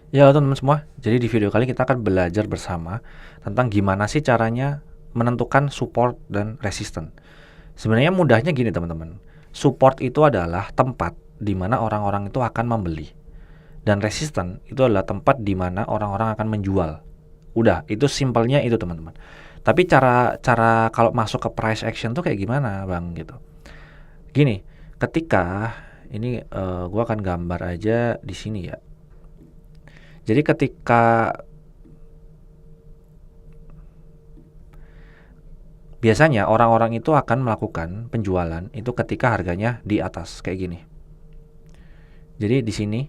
Ya, halo teman-teman semua. Jadi di video kali kita akan belajar bersama tentang gimana sih caranya menentukan support dan resisten. Sebenarnya mudahnya gini teman-teman. Support itu adalah tempat di mana orang-orang itu akan membeli. Dan resisten itu adalah tempat di mana orang-orang akan menjual. Udah, itu simpelnya itu teman-teman. Tapi cara kalau masuk ke price action tuh kayak gimana, Bang gitu. Gini, ketika ini gua akan gambar aja di sini ya. Jadi ketika biasanya orang-orang itu akan melakukan penjualan itu ketika harganya di atas kayak gini. Jadi di sini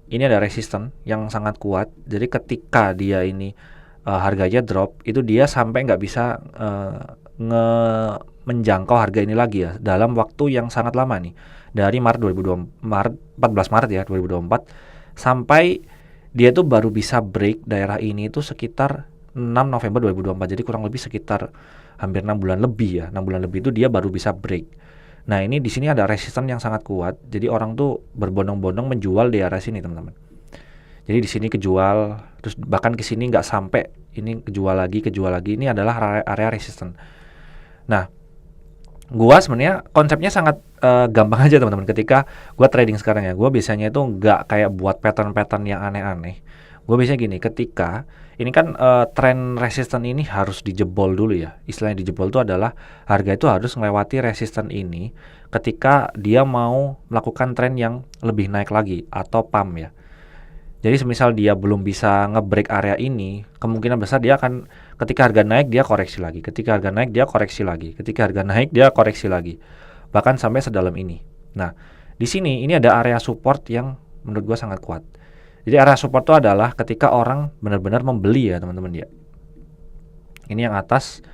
ini ada resisten yang sangat kuat. Jadi ketika dia ini harganya drop, itu dia sampai nggak bisa menjangkau harga ini lagi ya dalam waktu yang sangat lama nih. Dari Maret 2024, Maret 14 Maret ya 2024 sampai dia tuh baru bisa break daerah ini itu sekitar 6 November 2024. Jadi kurang lebih sekitar hampir 6 bulan lebih ya. 6 bulan lebih itu dia baru bisa break. Nah, ini di sini ada resisten yang sangat kuat. Jadi orang tuh berbondong-bondong menjual di area sini, teman-teman. Jadi di sini kejual, terus bahkan ke sini nggak sampai, ini kejual lagi, kejual lagi. Ini adalah area resisten. Nah, gua sebenarnya konsepnya sangat gampang aja teman-teman. Ketika gua trading sekarang ya, gua biasanya itu nggak kayak buat pattern-pattern yang aneh-aneh. Gua biasanya gini, ketika ini kan tren resisten ini harus dijebol dulu ya. Istilahnya dijebol itu adalah harga itu harus melewati resisten ini ketika dia mau melakukan tren yang lebih naik lagi atau pump ya. Jadi semisal dia belum bisa nge-break area ini, kemungkinan besar dia akan ketika harga naik dia koreksi lagi, ketika harga naik dia koreksi lagi, ketika harga naik dia koreksi lagi. Bahkan sampai sedalam ini. Nah, di sini ini ada area support yang menurut gua sangat kuat. Jadi area support itu adalah ketika orang benar-benar membeli ya, teman-teman ya. Ini yang atas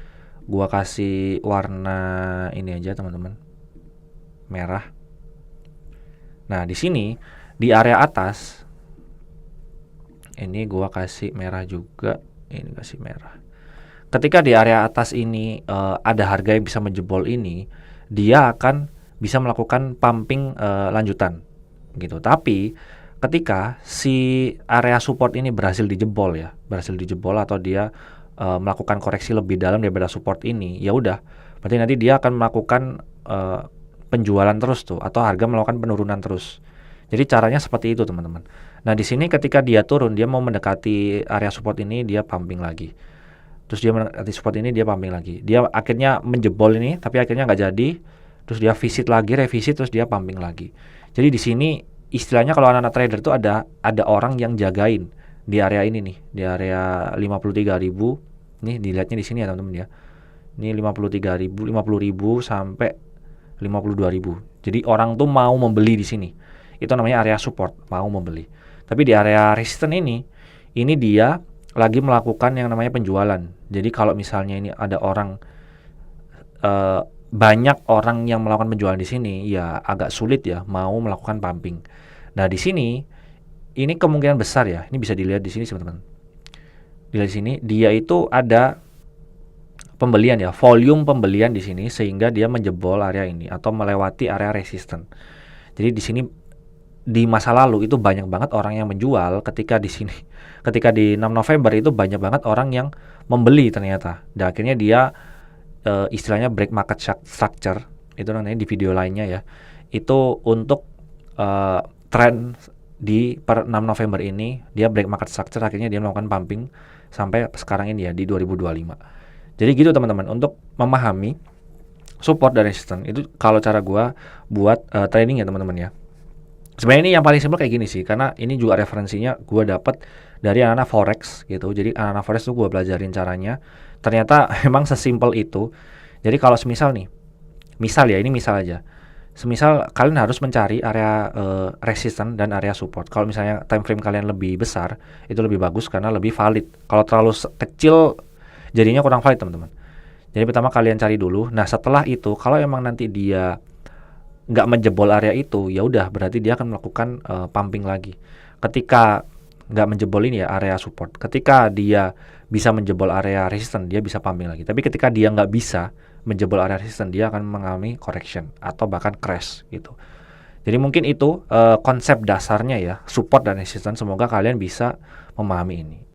gua kasih warna ini aja, teman-teman. Merah. Nah, di sini di area atas ini gua kasih merah juga, ini kasih merah. Ketika di area atas ini ada harga yang bisa menjebol ini, dia akan bisa melakukan pumping lanjutan gitu. Tapi ketika si area support ini berhasil dijebol ya, berhasil dijebol atau dia melakukan koreksi lebih dalam daripada support ini, ya udah, berarti nanti dia akan melakukan penjualan terus tuh atau harga melakukan penurunan terus. Jadi caranya seperti itu teman-teman. Nah di sini ketika dia turun, dia mau mendekati area support ini, dia pumping lagi. Terus dia mendekati support ini, dia pumping lagi. Dia akhirnya menjebol ini, tapi akhirnya nggak jadi. Terus dia visit lagi, revisit, terus dia pumping lagi. Jadi di sini istilahnya kalau anak-anak trader tuh ada orang yang jagain di area ini nih, di area 53.000. Nih dilihatnya di sini ya teman-teman ya. Ini 53.000, 50.000 sampai 52.000. Jadi orang tuh mau membeli di sini. Itu namanya area support, mau membeli. Tapi di area resistance ini dia lagi melakukan yang namanya penjualan. Jadi kalau misalnya ini ada orang eh, banyak orang yang melakukan penjualan di sini, ya agak sulit ya mau melakukan pumping. Nah di sini ini kemungkinan besar ya. Ini bisa dilihat di sini teman-teman. Dilihat di sini dia itu ada pembelian ya, volume pembelian di sini sehingga dia menjebol area ini atau melewati area resisten. Jadi di sini di masa lalu itu banyak banget orang yang menjual ketika di sini. Ketika di 6 November itu banyak banget orang yang membeli ternyata. Dan akhirnya dia istilahnya break market structure itu namanya di video lainnya ya. Itu untuk tren di per 6 November ini dia break market structure, akhirnya dia melakukan pumping sampai sekarang ini ya di 2025. Jadi gitu teman-teman, untuk memahami support dan resistance itu kalau cara gua buat trading ya teman-teman ya. Sebenarnya ini yang paling simpel kayak gini sih, karena ini juga referensinya gue dapat dari anak-anak forex gitu. Jadi anak-anak forex tuh gue pelajarin caranya. Ternyata memang sesimpel itu. Jadi kalau semisal nih, misal ya ini misal aja. Semisal kalian harus mencari area resistance dan area support. Kalau misalnya time frame kalian lebih besar, itu lebih bagus karena lebih valid. Kalau terlalu kecil, jadinya kurang valid teman-teman. Jadi pertama kalian cari dulu. Nah setelah itu, kalau emang nanti dia nggak menjebol area itu, ya udah berarti dia akan melakukan pumping lagi. Ketika nggak menjebol ini ya area support, ketika dia bisa menjebol area resistance, dia bisa pumping lagi. Tapi ketika dia nggak bisa menjebol area resistance, dia akan mengalami correction atau bahkan crash gitu. Jadi mungkin itu konsep dasarnya ya, support dan resistance. Semoga kalian bisa memahami ini.